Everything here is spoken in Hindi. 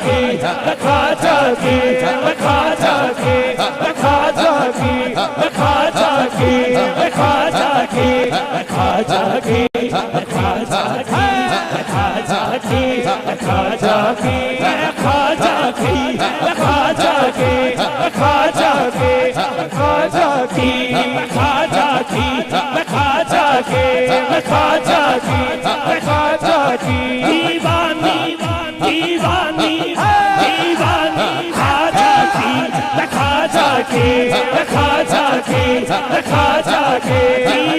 की खाजा की खाजा की खाजा की खाजा की खाजा की खाजा की खाजा की खाजा की खाजा की खाजा की खाजा की खाजा की खाजा की खाजा की खाजा की खाजा की खाजा की दीवानी दीवानी दीवानी खाजा की खाजा की खाजा की खाजा की